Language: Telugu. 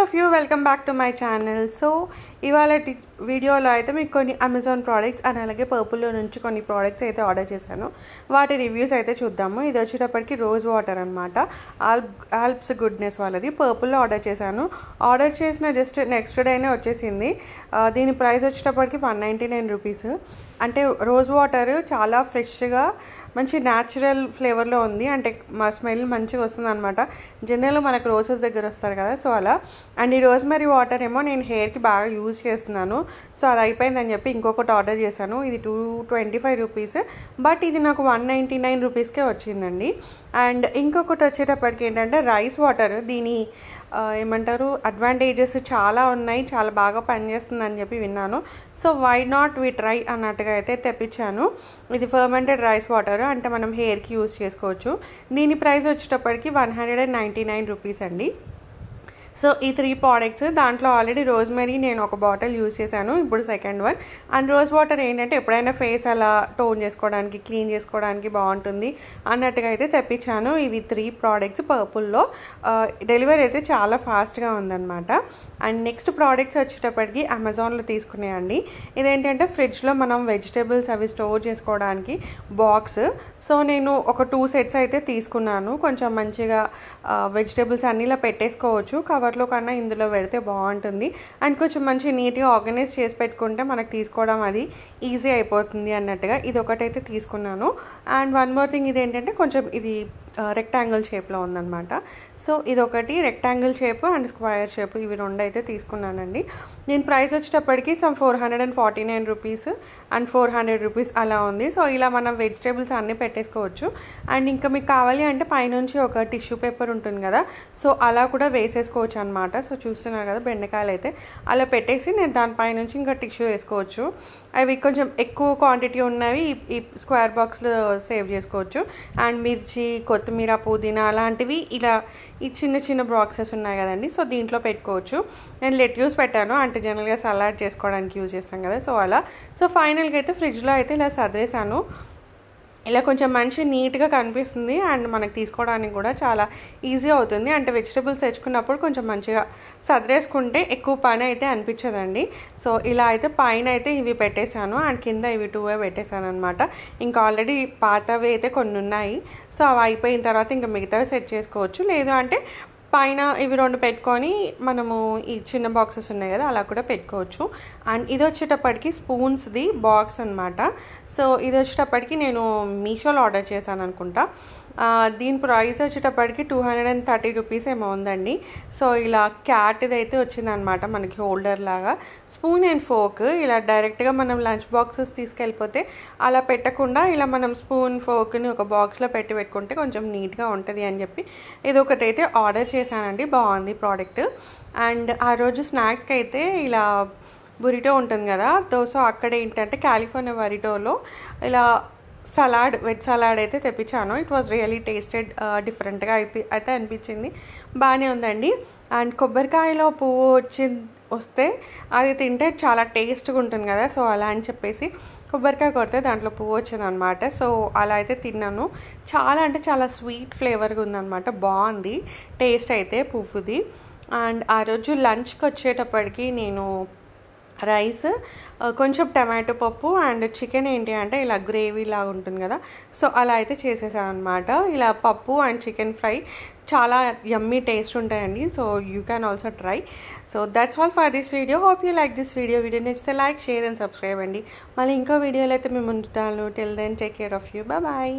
of you, welcome back to my channel. So ఇవాళ వీడియోలో అయితే మీకు కొన్ని అమెజాన్ ప్రోడక్ట్స్ అండ్ అలాగే పర్పుల్లో నుంచి కొన్ని ప్రోడక్ట్స్ అయితే ఆర్డర్ చేశాను. వాటి రివ్యూస్ అయితే చూద్దాము. ఇది వచ్చేటప్పటికి రోజ్ వాటర్ అనమాట, ఆల్ప్స్ గుడ్నెస్ వాళ్ళది. పర్పుల్లో ఆర్డర్ చేశాను. ఆర్డర్ చేసిన జస్ట్ నెక్స్ట్ డేనే వచ్చేసింది. దీని ప్రైస్ వచ్చేటప్పటికి 199 రూపీస్. అంటే రోజ్ వాటర్ చాలా ఫ్రెష్గా మంచి న్యాచురల్ ఫ్లేవర్లో ఉంది. అంటే మా స్మెల్ మంచిగా వస్తుంది అనమాట. జనరల్గా మనకు రోజెస్ దగ్గర వస్తారు కదా, సో అలా. అండ్ ఈ రోజ్మెరీ వాటర్ ఏమో నేను హెయిర్కి బాగా యూజ్ చేస్తున్నాను. సో అది అయిపోయిందని చెప్పి ఇంకొకటి ఆర్డర్ చేశాను. ఇది 225 రూపీస్, బట్ ఇది నాకు 199 రూపీస్కే వచ్చిందండి. అండ్ ఇంకొకటి వచ్చేటప్పటికి ఏంటంటే రైస్ వాటర్. దీని ఏమంటారు అడ్వాంటేజెస్ చాలా ఉన్నాయి, చాలా బాగా పనిచేస్తుందని చెప్పి విన్నాను. So why not we try అన్నట్టుగా అయితే తెప్పించాను. ఇది ఫర్మెంటెడ్ రైస్ వాటర్, అంటే మనం హెయిర్కి యూజ్ చేసుకోవచ్చు. దీని ప్రైస్ వచ్చేటప్పటికి 199 రూపీస్ అండి. సో ఈ 3 ప్రోడక్ట్స్, దాంట్లో ఆల్రెడీ రోజ్మెరీ నేను ఒక బాటిల్ యూజ్ చేశాను, ఇప్పుడు second one. And rose water ఏంటంటే ఎప్పుడైనా ఫేస్ అలా టోన్ చేసుకోవడానికి, క్లీన్ చేసుకోవడానికి బాగుంటుంది అన్నట్టుగా అయితే తెప్పించాను. ఇవి 3 ప్రోడక్ట్స్ పర్పుల్లో. డెలివరీ అయితే చాలా ఫాస్ట్గా ఉందన్నమాట. అండ్ నెక్స్ట్ ప్రోడక్ట్స్ వచ్చేటప్పటికి అమెజాన్లో తీసుకున్నాయండి. ఇదేంటంటే ఫ్రిడ్జ్లో మనం వెజిటేబుల్స్ అవి స్టోర్ చేసుకోవడానికి బాక్స్. సో నేను ఒక 2 సెట్స్ అయితే తీసుకున్నాను. కొంచెం మంచిగా వెజిటేబుల్స్ అన్నిలా పెట్టేసుకోవచ్చు. కవర్లో కన్నా ఇందులో పెడితే బాగుంటుంది. అండ్ కొంచెం మంచి నీట్గా ఆర్గనైజ్ చేసి పెట్టుకుంటే మనకు తీసుకోవడం అది ఈజీ అయిపోతుంది అన్నట్టుగా ఇది ఒకటైతే తీసుకున్నాను. అండ్ వన్ మోర్ థింగ్, ఇది ఏంటంటే కొంచెం ఇది రెక్టాంగిల్ షేప్లో ఉందన్నమాట. సో ఇదొకటి rectangle shape and square shape, ఇవి 2 అయితే తీసుకున్నానండి. దీని ప్రైస్ వచ్చేటప్పటికి 449 రూపీస్ అండ్ 400 రూపీస్ అలా ఉంది. సో ఇలా మనం వెజిటేబుల్స్ అన్నీ పెట్టేసుకోవచ్చు. అండ్ ఇంకా మీకు కావాలి అంటే పైనుంచి ఒక టిష్యూ పేపర్ ఉంటుంది కదా, సో అలా కూడా వేసేసుకోవచ్చు అనమాట. సో చూస్తున్నారు కదా బెండకాయలు అయితే అలా పెట్టేసి నేను దానిపైనుంచి ఇంకా టిష్యూ వేసుకోవచ్చు. అవి కొంచెం ఎక్కువ క్వాంటిటీ ఉన్నవి ఈ స్క్వేర్ బాక్స్లో సేవ్ చేసుకోవచ్చు. అండ్ మిర్చి, కొత్తిమీర, పుదీనా అలాంటివి ఇలా ఈ చిన్న చిన్న బాక్సెస్ ఉన్నాయి కదండి, సో దీంట్లో పెట్టుకోవచ్చు. నేను లెట్యూస్ పెట్టాను, అంటే జనరల్గా సలాడ్ చేసుకోవడానికి యూజ్ చేస్తాం కదా, సో అలా. సో ఫైనల్గా అయితే ఫ్రిడ్జ్లో అయితే ఇలా సర్దేశాను. ఇలా కొంచెం మంచి నీట్గా కనిపిస్తుంది అండ్ మనకు తీసుకోవడానికి కూడా చాలా ఈజీ అవుతుంది. అంటే వెజిటేబుల్స్ తెచ్చుకున్నప్పుడు కొంచెం మంచిగా సర్దేసుకుంటే ఎక్కువ పని అయితే అనిపించదండి. సో ఇలా అయితే పైన అయితే ఇవి పెట్టేశాను అండ్ కింద ఇవి 2 పెట్టేశాను అనమాట. ఇంకా ఆల్రెడీ పాతవి అయితే కొన్ని ఉన్నాయి. సో అవి అయిపోయిన తర్వాత ఇంకా మిగతావి సెట్ చేసుకోవచ్చు. లేదు అంటే పైన ఇవి 2 పెట్టుకొని మనము ఈ చిన్న బాక్సెస్ ఉన్నాయి కదా అలా కూడా పెట్టుకోవచ్చు. అండ్ ఇది వచ్చేటప్పటికి స్పూన్స్ది బాక్స్ అనమాట. సో ఇది వచ్చేటప్పటికి నేను మీషోలో ఆర్డర్ చేశాను అనుకుంటా. దీని ప్రైస్ వచ్చేటప్పటికి 230 రూపీస్ ఏమో ఉందండి. సో ఇలా క్యాట్ది అయితే వచ్చిందనమాట మనకి హోల్డర్ లాగా. స్పూన్ అండ్ ఫోర్క్ ఇలా డైరెక్ట్గా మనం లంచ్ బాక్సెస్ తీసుకెళ్ళిపోతే అలా పెట్టకుండా ఇలా మనం స్పూన్ ఫోర్క్ని ఒక బాక్స్లో పెట్టుకుంటే కొంచెం నీట్గా ఉంటుంది అని చెప్పి ఇది ఒకటైతే ఆర్డర్ చేశానండి. బాగుంది ప్రోడక్ట్. అండ్ ఆ రోజు స్నాక్స్కి అయితే ఇలా బురిటో ఉంటుంది కదా, సో అక్కడ ఏంటంటే కాలిఫోర్నియా బురిటోలో ఇలా సలాడ్, వెజ్ సలాడ్ అయితే తెప్పించాను. ఇట్ వాజ్ రియలీ టేస్టెడ్ డిఫరెంట్గా అయితే అనిపించింది. బాగానే ఉందండి. అండ్ కొబ్బరికాయలో పువ్వు వస్తే అది తింటే చాలా టేస్ట్గా ఉంటుంది కదా, సో అలా అని చెప్పేసి కొబ్బరికాయ కొడితే దాంట్లో పువ్వు వచ్చిందనమాట. సో అలా అయితే తిన్నాను. చాలా అంటే చాలా స్వీట్ ఫ్లేవర్గా ఉందన్నమాట. బాగుంది టేస్ట్ అయితే పువ్వుది. అండ్ ఆ రోజు లంచ్కి వచ్చేటప్పటికి నేను రైస్, కొంచెం టమాటో పప్పు అండ్ చికెన్ ఏంటి అంటే ఇలా గ్రేవీ లాగా ఉంటుంది కదా, సో అలా అయితే చేసేసాను అనమాట. ఇలా పప్పు అండ్ చికెన్ ఫ్రై చాలా యమ్మీ టేస్ట్ ఉంటాయండి. So you can also try. So that's all for this video. Hope you like this video. Video నచ్చితే లైక్, షేర్ అండ్ సబ్స్క్రైబ్ అండి. మళ్ళీ ఇంకో వీడియోలో అయితే మేము ఉంటాను. Till then take care of you. Bye.